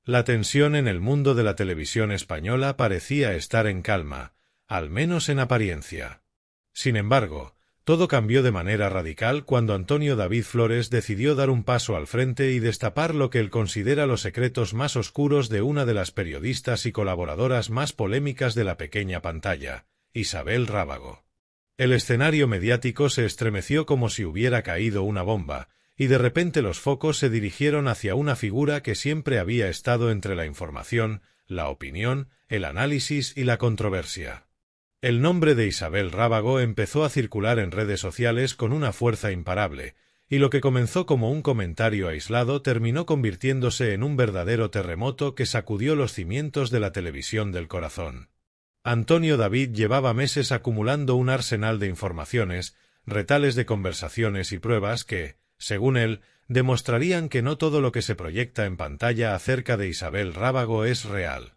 La tensión en el mundo de la televisión española parecía estar en calma, al menos en apariencia. Sin embargo, todo cambió de manera radical cuando Antonio David Flores decidió dar un paso al frente y destapar lo que él considera los secretos más oscuros de una de las periodistas y colaboradoras más polémicas de la pequeña pantalla, Isabel Rábago. El escenario mediático se estremeció como si hubiera caído una bomba, y de repente los focos se dirigieron hacia una figura que siempre había estado entre la información, la opinión, el análisis y la controversia. El nombre de Isabel Rábago empezó a circular en redes sociales con una fuerza imparable, y lo que comenzó como un comentario aislado terminó convirtiéndose en un verdadero terremoto que sacudió los cimientos de la televisión del corazón. Antonio David llevaba meses acumulando un arsenal de informaciones, retales de conversaciones y pruebas que, según él, demostrarían que no todo lo que se proyecta en pantalla acerca de Isabel Rábago es real.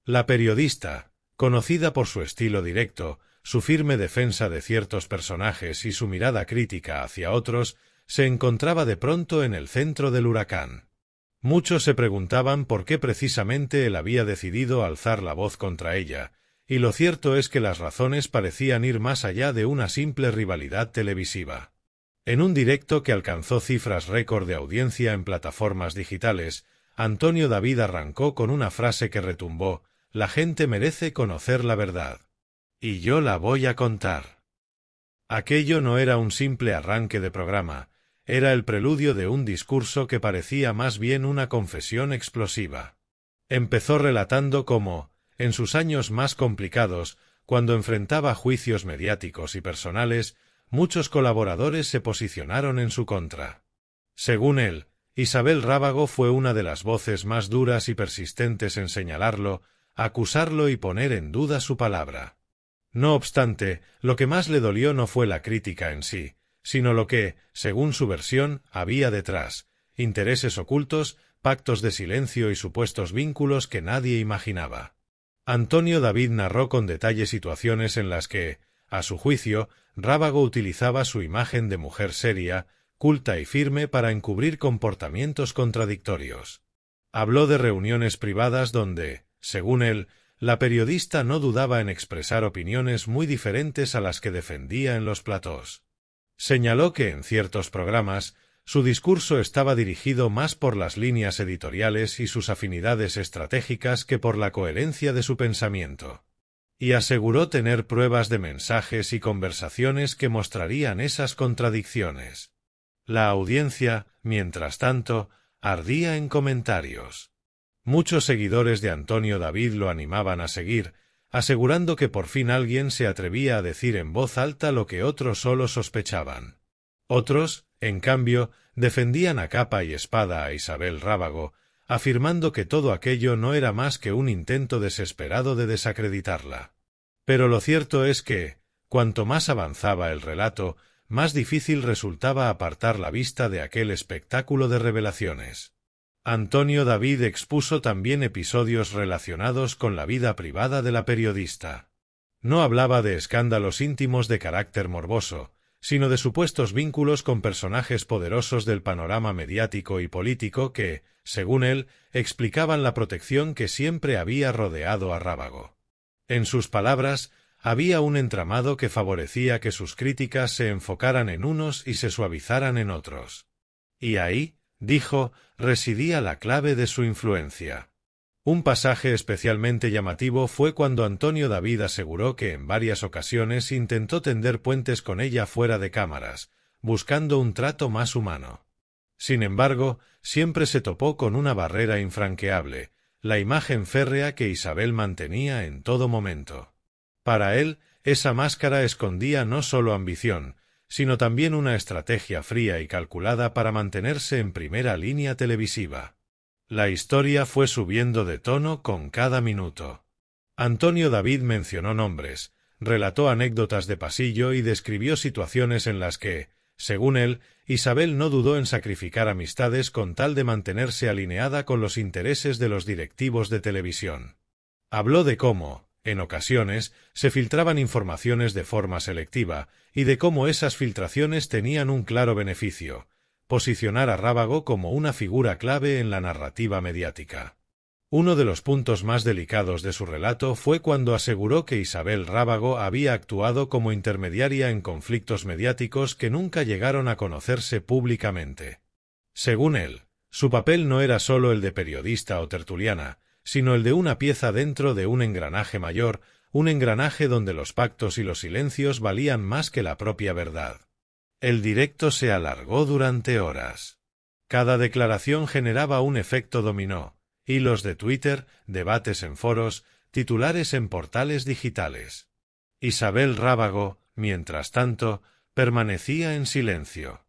La periodista, conocida por su estilo directo, su firme defensa de ciertos personajes y su mirada crítica hacia otros, se encontraba de pronto en el centro del huracán. Muchos se preguntaban por qué precisamente él había decidido alzar la voz contra ella, y lo cierto es que las razones parecían ir más allá de una simple rivalidad televisiva. En un directo que alcanzó cifras récord de audiencia en plataformas digitales, Antonio David arrancó con una frase que retumbó: «La gente merece conocer la verdad. Y yo la voy a contar». Aquello no era un simple arranque de programa, era el preludio de un discurso que parecía más bien una confesión explosiva. Empezó relatando cómo, en sus años más complicados, cuando enfrentaba juicios mediáticos y personales, muchos colaboradores se posicionaron en su contra. Según él, Isabel Rábago fue una de las voces más duras y persistentes en señalarlo, acusarlo y poner en duda su palabra. No obstante, lo que más le dolió no fue la crítica en sí, sino lo que, según su versión, había detrás: intereses ocultos, pactos de silencio y supuestos vínculos que nadie imaginaba. Antonio David narró con detalle situaciones en las que, a su juicio, Rábago utilizaba su imagen de mujer seria, culta y firme para encubrir comportamientos contradictorios. Habló de reuniones privadas donde, según él, la periodista no dudaba en expresar opiniones muy diferentes a las que defendía en los platós. Señaló que en ciertos programas, su discurso estaba dirigido más por las líneas editoriales y sus afinidades estratégicas que por la coherencia de su pensamiento. Y aseguró tener pruebas de mensajes y conversaciones que mostrarían esas contradicciones. La audiencia, mientras tanto, ardía en comentarios. Muchos seguidores de Antonio David lo animaban a seguir, asegurando que por fin alguien se atrevía a decir en voz alta lo que otros solo sospechaban. Otros, en cambio, defendían a capa y espada a Isabel Rábago, afirmando que todo aquello no era más que un intento desesperado de desacreditarla. Pero lo cierto es que, cuanto más avanzaba el relato, más difícil resultaba apartar la vista de aquel espectáculo de revelaciones. Antonio David expuso también episodios relacionados con la vida privada de la periodista. No hablaba de escándalos íntimos de carácter morboso, sino de supuestos vínculos con personajes poderosos del panorama mediático y político que, según él, explicaban la protección que siempre había rodeado a Rábago. En sus palabras, había un entramado que favorecía que sus críticas se enfocaran en unos y se suavizaran en otros. Y ahí, dijo, residía la clave de su influencia. Un pasaje especialmente llamativo fue cuando Antonio David aseguró que en varias ocasiones intentó tender puentes con ella fuera de cámaras, buscando un trato más humano. Sin embargo, siempre se topó con una barrera infranqueable, la imagen férrea que Isabel mantenía en todo momento. Para él, esa máscara escondía no solo ambición, sino también una estrategia fría y calculada para mantenerse en primera línea televisiva. La historia fue subiendo de tono con cada minuto. Antonio David mencionó nombres, relató anécdotas de pasillo y describió situaciones en las que, según él, Isabel no dudó en sacrificar amistades con tal de mantenerse alineada con los intereses de los directivos de televisión. Habló de cómo, en ocasiones, se filtraban informaciones de forma selectiva y de cómo esas filtraciones tenían un claro beneficio: posicionar a Rábago como una figura clave en la narrativa mediática. Uno de los puntos más delicados de su relato fue cuando aseguró que Isabel Rábago había actuado como intermediaria en conflictos mediáticos que nunca llegaron a conocerse públicamente. Según él, su papel no era solo el de periodista o tertuliana, sino el de una pieza dentro de un engranaje mayor, un engranaje donde los pactos y los silencios valían más que la propia verdad. El directo se alargó durante horas. Cada declaración generaba un efecto dominó. Hilos de Twitter, debates en foros, titulares en portales digitales. Isabel Rábago, mientras tanto, permanecía en silencio.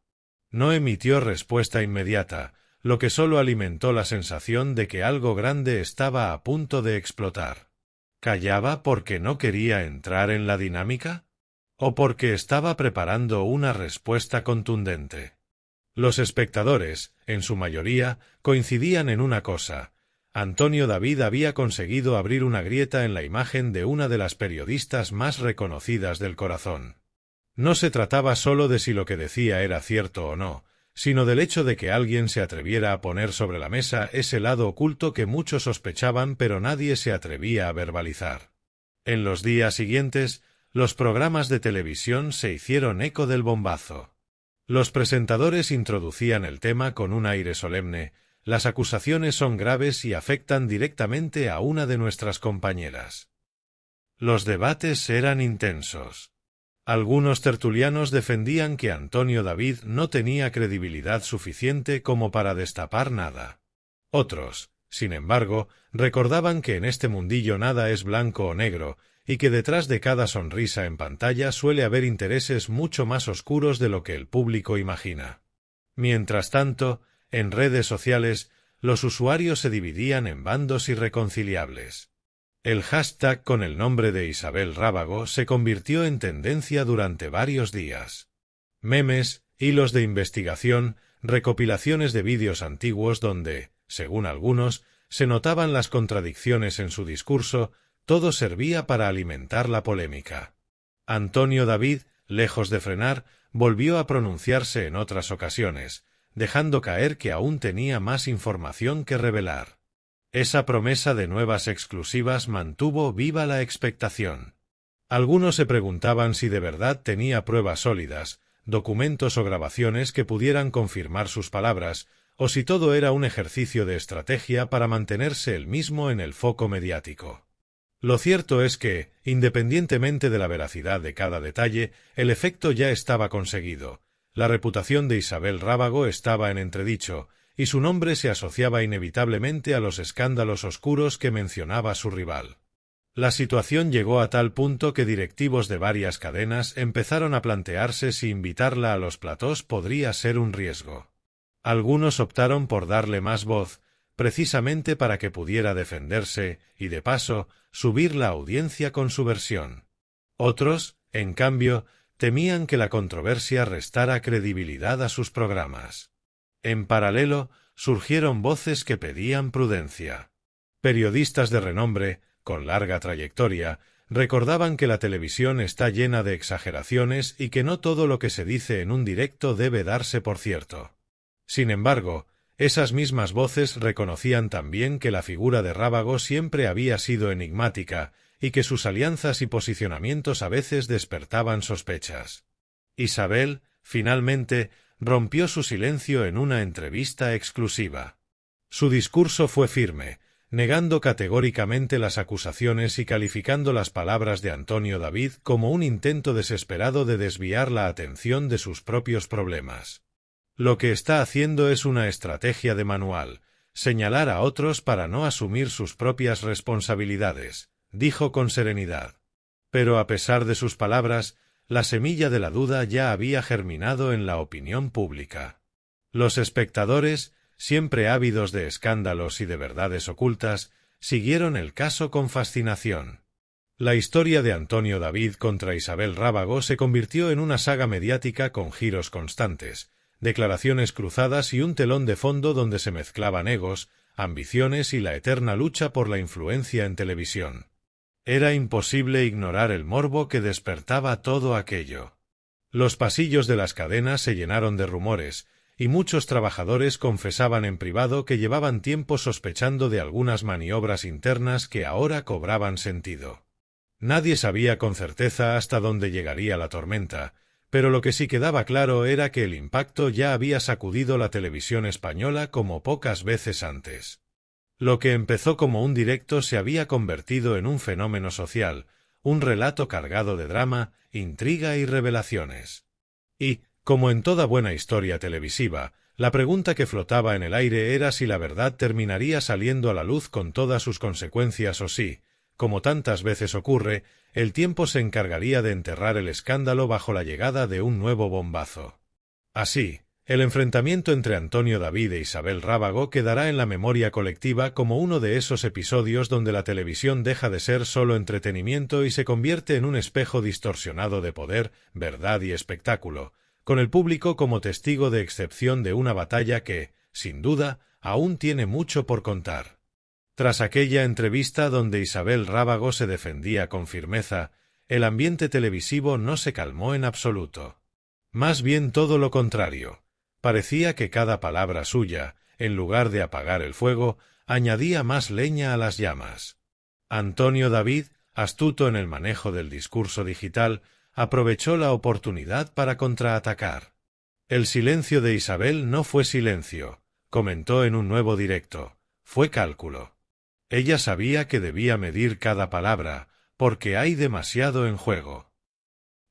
No emitió respuesta inmediata, lo que solo alimentó la sensación de que algo grande estaba a punto de explotar. ¿Callaba porque no quería entrar en la dinámica? ¿O porque estaba preparando una respuesta contundente? Los espectadores, en su mayoría, coincidían en una cosa: Antonio David había conseguido abrir una grieta en la imagen de una de las periodistas más reconocidas del corazón. No se trataba solo de si lo que decía era cierto o no, sino del hecho de que alguien se atreviera a poner sobre la mesa ese lado oculto que muchos sospechaban pero nadie se atrevía a verbalizar. En los días siguientes, los programas de televisión se hicieron eco del bombazo. Los presentadores introducían el tema con un aire solemne: las acusaciones son graves y afectan directamente a una de nuestras compañeras. Los debates eran intensos. Algunos tertulianos defendían que Antonio David no tenía credibilidad suficiente como para destapar nada. Otros, sin embargo, recordaban que en este mundillo nada es blanco o negro, y que detrás de cada sonrisa en pantalla suele haber intereses mucho más oscuros de lo que el público imagina. Mientras tanto, en redes sociales, los usuarios se dividían en bandos irreconciliables. El hashtag con el nombre de Isabel Rábago se convirtió en tendencia durante varios días. Memes, hilos de investigación, recopilaciones de vídeos antiguos donde, según algunos, se notaban las contradicciones en su discurso, todo servía para alimentar la polémica. Antonio David, lejos de frenar, volvió a pronunciarse en otras ocasiones, dejando caer que aún tenía más información que revelar. Esa promesa de nuevas exclusivas mantuvo viva la expectación. Algunos se preguntaban si de verdad tenía pruebas sólidas, documentos o grabaciones que pudieran confirmar sus palabras, o si todo era un ejercicio de estrategia para mantenerse él mismo en el foco mediático. Lo cierto es que, independientemente de la veracidad de cada detalle, el efecto ya estaba conseguido. La reputación de Isabel Rábago estaba en entredicho, y su nombre se asociaba inevitablemente a los escándalos oscuros que mencionaba su rival. La situación llegó a tal punto que directivos de varias cadenas empezaron a plantearse si invitarla a los platós podría ser un riesgo. Algunos optaron por darle más voz, precisamente para que pudiera defenderse y, de paso, subir la audiencia con su versión. Otros, en cambio, temían que la controversia restara credibilidad a sus programas. En paralelo, surgieron voces que pedían prudencia. Periodistas de renombre, con larga trayectoria, recordaban que la televisión está llena de exageraciones y que no todo lo que se dice en un directo debe darse por cierto. Sin embargo, esas mismas voces reconocían también que la figura de Rábago siempre había sido enigmática y que sus alianzas y posicionamientos a veces despertaban sospechas. Isabel, finalmente, rompió su silencio en una entrevista exclusiva. Su discurso fue firme, negando categóricamente las acusaciones y calificando las palabras de Antonio David como un intento desesperado de desviar la atención de sus propios problemas. Lo que está haciendo es una estrategia de manual, señalar a otros para no asumir sus propias responsabilidades, dijo con serenidad. Pero a pesar de sus palabras, la semilla de la duda ya había germinado en la opinión pública. Los espectadores, siempre ávidos de escándalos y de verdades ocultas, siguieron el caso con fascinación. La historia de Antonio David contra Isabel Rábago se convirtió en una saga mediática con giros constantes, declaraciones cruzadas y un telón de fondo donde se mezclaban egos, ambiciones y la eterna lucha por la influencia en televisión. Era imposible ignorar el morbo que despertaba todo aquello. Los pasillos de las cadenas se llenaron de rumores, y muchos trabajadores confesaban en privado que llevaban tiempo sospechando de algunas maniobras internas que ahora cobraban sentido. Nadie sabía con certeza hasta dónde llegaría la tormenta, pero lo que sí quedaba claro era que el impacto ya había sacudido la televisión española como pocas veces antes. Lo que empezó como un directo se había convertido en un fenómeno social, un relato cargado de drama, intriga y revelaciones. Y, como en toda buena historia televisiva, la pregunta que flotaba en el aire era si la verdad terminaría saliendo a la luz con todas sus consecuencias o si, como tantas veces ocurre, el tiempo se encargaría de enterrar el escándalo bajo la llegada de un nuevo bombazo. Así, el enfrentamiento entre Antonio David e Isabel Rábago quedará en la memoria colectiva como uno de esos episodios donde la televisión deja de ser solo entretenimiento y se convierte en un espejo distorsionado de poder, verdad y espectáculo, con el público como testigo de excepción de una batalla que, sin duda, aún tiene mucho por contar. Tras aquella entrevista donde Isabel Rábago se defendía con firmeza, el ambiente televisivo no se calmó en absoluto. Más bien todo lo contrario. Parecía que cada palabra suya, en lugar de apagar el fuego, añadía más leña a las llamas. Antonio David, astuto en el manejo del discurso digital, aprovechó la oportunidad para contraatacar. El silencio de Isabel no fue silencio, comentó en un nuevo directo, fue cálculo. Ella sabía que debía medir cada palabra, porque hay demasiado en juego.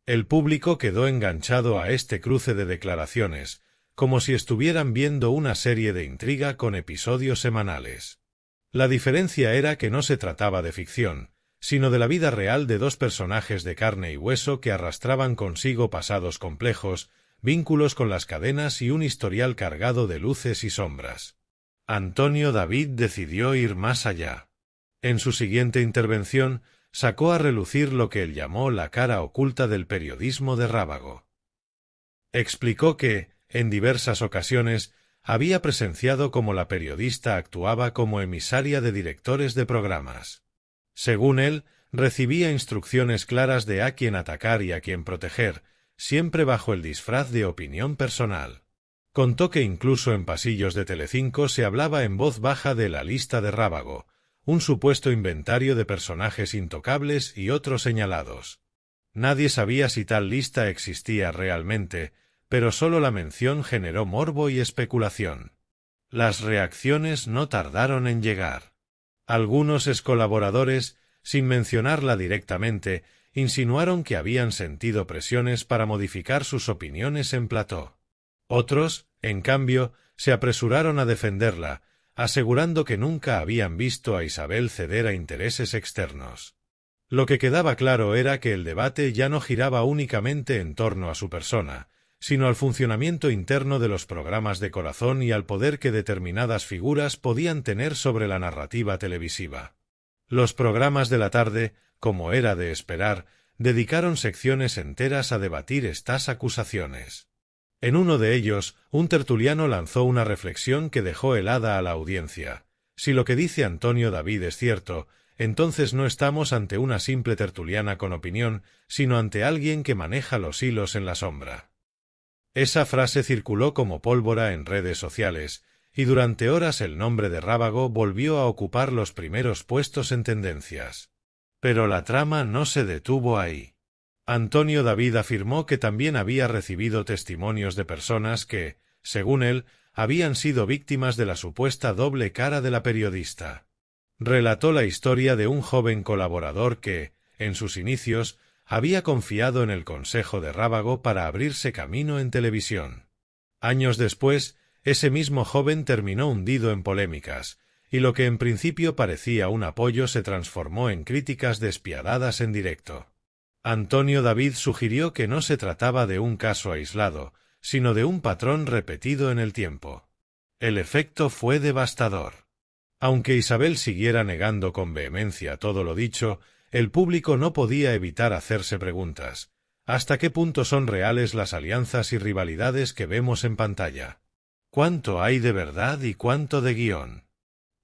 El público quedó enganchado a este cruce de declaraciones, como si estuvieran viendo una serie de intriga con episodios semanales. La diferencia era que no se trataba de ficción, sino de la vida real de dos personajes de carne y hueso que arrastraban consigo pasados complejos, vínculos con las cadenas y un historial cargado de luces y sombras. Antonio David decidió ir más allá. En su siguiente intervención, sacó a relucir lo que él llamó la cara oculta del periodismo de Rábago. Explicó que, en diversas ocasiones, había presenciado cómo la periodista actuaba como emisaria de directores de programas. Según él, recibía instrucciones claras de a quién atacar y a quién proteger, siempre bajo el disfraz de opinión personal. Contó que incluso en pasillos de Telecinco se hablaba en voz baja de la lista de Rábago, un supuesto inventario de personajes intocables y otros señalados. Nadie sabía si tal lista existía realmente, pero solo la mención generó morbo y especulación. Las reacciones no tardaron en llegar. Algunos excolaboradores, sin mencionarla directamente, insinuaron que habían sentido presiones para modificar sus opiniones en plató. Otros, en cambio, se apresuraron a defenderla, asegurando que nunca habían visto a Isabel ceder a intereses externos. Lo que quedaba claro era que el debate ya no giraba únicamente en torno a su persona, sino al funcionamiento interno de los programas de corazón y al poder que determinadas figuras podían tener sobre la narrativa televisiva. Los programas de la tarde, como era de esperar, dedicaron secciones enteras a debatir estas acusaciones. En uno de ellos, un tertuliano lanzó una reflexión que dejó helada a la audiencia. Si lo que dice Antonio David es cierto, entonces no estamos ante una simple tertuliana con opinión, sino ante alguien que maneja los hilos en la sombra. Esa frase circuló como pólvora en redes sociales, y durante horas el nombre de Rábago volvió a ocupar los primeros puestos en tendencias. Pero la trama no se detuvo ahí. Antonio David afirmó que también había recibido testimonios de personas que, según él, habían sido víctimas de la supuesta doble cara de la periodista. Relató la historia de un joven colaborador que, en sus inicios, había confiado en el consejo de Rábago para abrirse camino en televisión. Años después, ese mismo joven terminó hundido en polémicas, y lo que en principio parecía un apoyo se transformó en críticas despiadadas en directo. Antonio David sugirió que no se trataba de un caso aislado, sino de un patrón repetido en el tiempo. El efecto fue devastador. Aunque Isabel siguiera negando con vehemencia todo lo dicho, el público no podía evitar hacerse preguntas. ¿Hasta qué punto son reales las alianzas y rivalidades que vemos en pantalla? ¿Cuánto hay de verdad y cuánto de guión?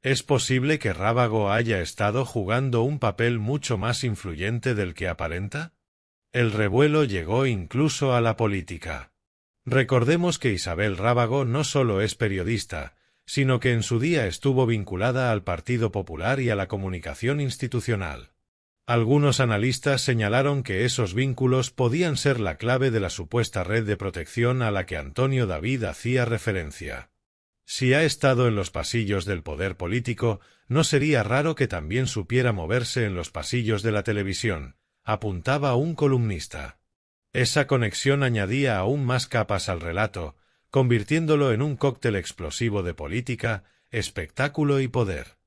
¿Es posible que Rábago haya estado jugando un papel mucho más influyente del que aparenta? El revuelo llegó incluso a la política. Recordemos que Isabel Rábago no solo es periodista, sino que en su día estuvo vinculada al Partido Popular y a la comunicación institucional. Algunos analistas señalaron que esos vínculos podían ser la clave de la supuesta red de protección a la que Antonio David hacía referencia. Si ha estado en los pasillos del poder político, no sería raro que también supiera moverse en los pasillos de la televisión, apuntaba un columnista. Esa conexión añadía aún más capas al relato, convirtiéndolo en un cóctel explosivo de política, espectáculo y poder.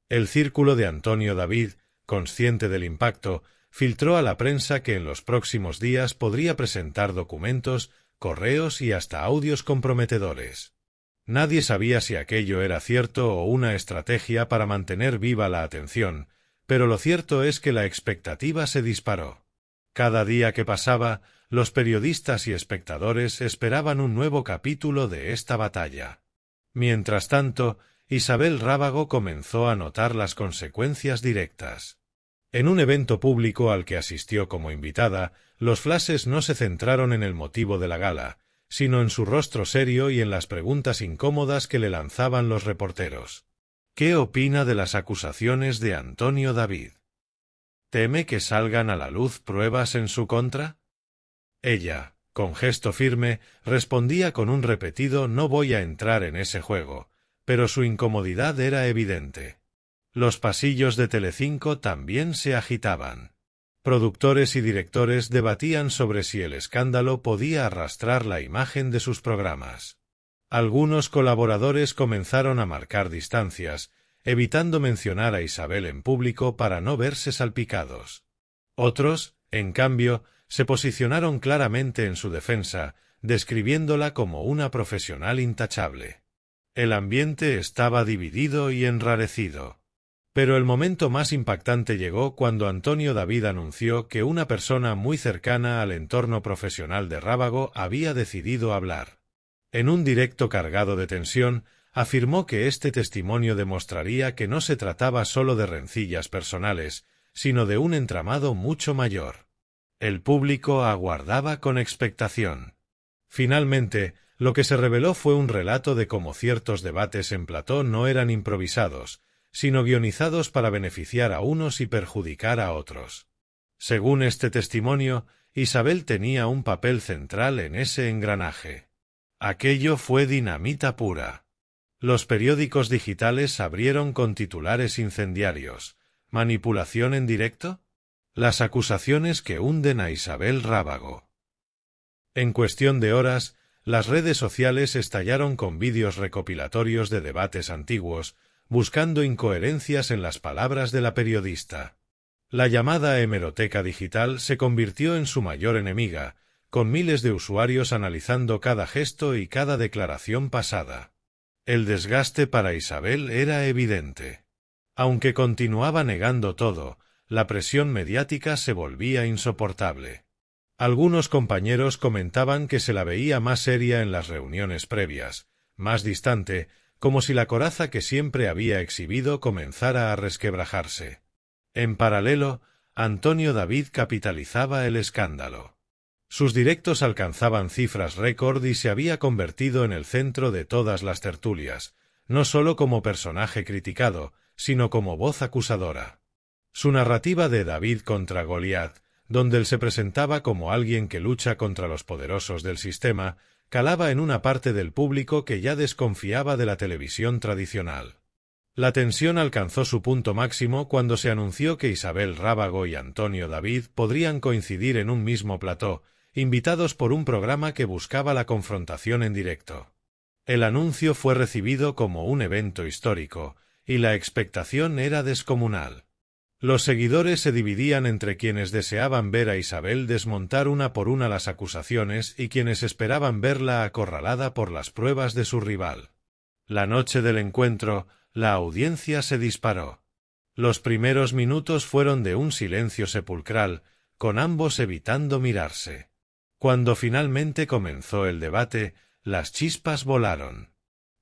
El círculo de Antonio David, consciente del impacto, filtró a la prensa que en los próximos días podría presentar documentos, correos y hasta audios comprometedores. Nadie sabía si aquello era cierto o una estrategia para mantener viva la atención, pero lo cierto es que la expectativa se disparó. Cada día que pasaba, los periodistas y espectadores esperaban un nuevo capítulo de esta batalla. Mientras tanto, Isabel Rábago comenzó a notar las consecuencias directas. En un evento público al que asistió como invitada, los flashes no se centraron en el motivo de la gala, sino en su rostro serio y en las preguntas incómodas que le lanzaban los reporteros. ¿Qué opina de las acusaciones de Antonio David? ¿Teme que salgan a la luz pruebas en su contra? Ella, con gesto firme, respondía con un repetido «no voy a entrar en ese juego», pero su incomodidad era evidente. Los pasillos de Telecinco también se agitaban. Productores y directores debatían sobre si el escándalo podía arrastrar la imagen de sus programas. Algunos colaboradores comenzaron a marcar distancias, evitando mencionar a Isabel en público para no verse salpicados. Otros, en cambio, se posicionaron claramente en su defensa, describiéndola como una profesional intachable. El ambiente estaba dividido y enrarecido. Pero el momento más impactante llegó cuando Antonio David anunció que una persona muy cercana al entorno profesional de Rábago había decidido hablar. En un directo cargado de tensión, afirmó que este testimonio demostraría que no se trataba solo de rencillas personales, sino de un entramado mucho mayor. El público aguardaba con expectación. Finalmente, lo que se reveló fue un relato de cómo ciertos debates en plató no eran improvisados, sino guionizados para beneficiar a unos y perjudicar a otros. Según este testimonio, Isabel tenía un papel central en ese engranaje. Aquello fue dinamita pura. Los periódicos digitales abrieron con titulares incendiarios. ¿Manipulación en directo? Las acusaciones que hunden a Isabel Rábago. En cuestión de horas, las redes sociales estallaron con vídeos recopilatorios de debates antiguos, buscando incoherencias en las palabras de la periodista. La llamada hemeroteca digital se convirtió en su mayor enemiga, con miles de usuarios analizando cada gesto y cada declaración pasada. El desgaste para Isabel era evidente. Aunque continuaba negando todo, la presión mediática se volvía insoportable. Algunos compañeros comentaban que se la veía más seria en las reuniones previas, más distante, como si la coraza que siempre había exhibido comenzara a resquebrajarse. En paralelo, Antonio David capitalizaba el escándalo. Sus directos alcanzaban cifras récord y se había convertido en el centro de todas las tertulias, no solo como personaje criticado, sino como voz acusadora. Su narrativa de David contra Goliat, donde él se presentaba como alguien que lucha contra los poderosos del sistema, calaba en una parte del público que ya desconfiaba de la televisión tradicional. La tensión alcanzó su punto máximo cuando se anunció que Isabel Rábago y Antonio David podrían coincidir en un mismo plató, invitados por un programa que buscaba la confrontación en directo. El anuncio fue recibido como un evento histórico, y la expectación era descomunal. Los seguidores se dividían entre quienes deseaban ver a Isabel desmontar una por una las acusaciones y quienes esperaban verla acorralada por las pruebas de su rival. La noche del encuentro, la audiencia se disparó. Los primeros minutos fueron de un silencio sepulcral, con ambos evitando mirarse. Cuando finalmente comenzó el debate, las chispas volaron.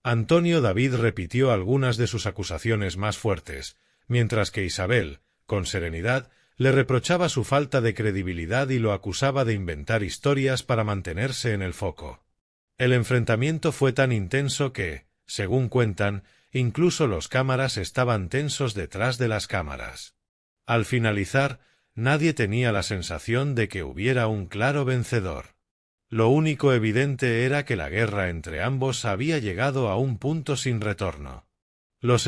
Antonio David repitió algunas de sus acusaciones más fuertes, mientras que Isabel, con serenidad, le reprochaba su falta de credibilidad y lo acusaba de inventar historias para mantenerse en el foco. El enfrentamiento fue tan intenso que, según cuentan, incluso los cámaras estaban tensos detrás de las cámaras. Al finalizar, nadie tenía la sensación de que hubiera un claro vencedor. Lo único evidente era que la guerra entre ambos había llegado a un punto sin retorno. Los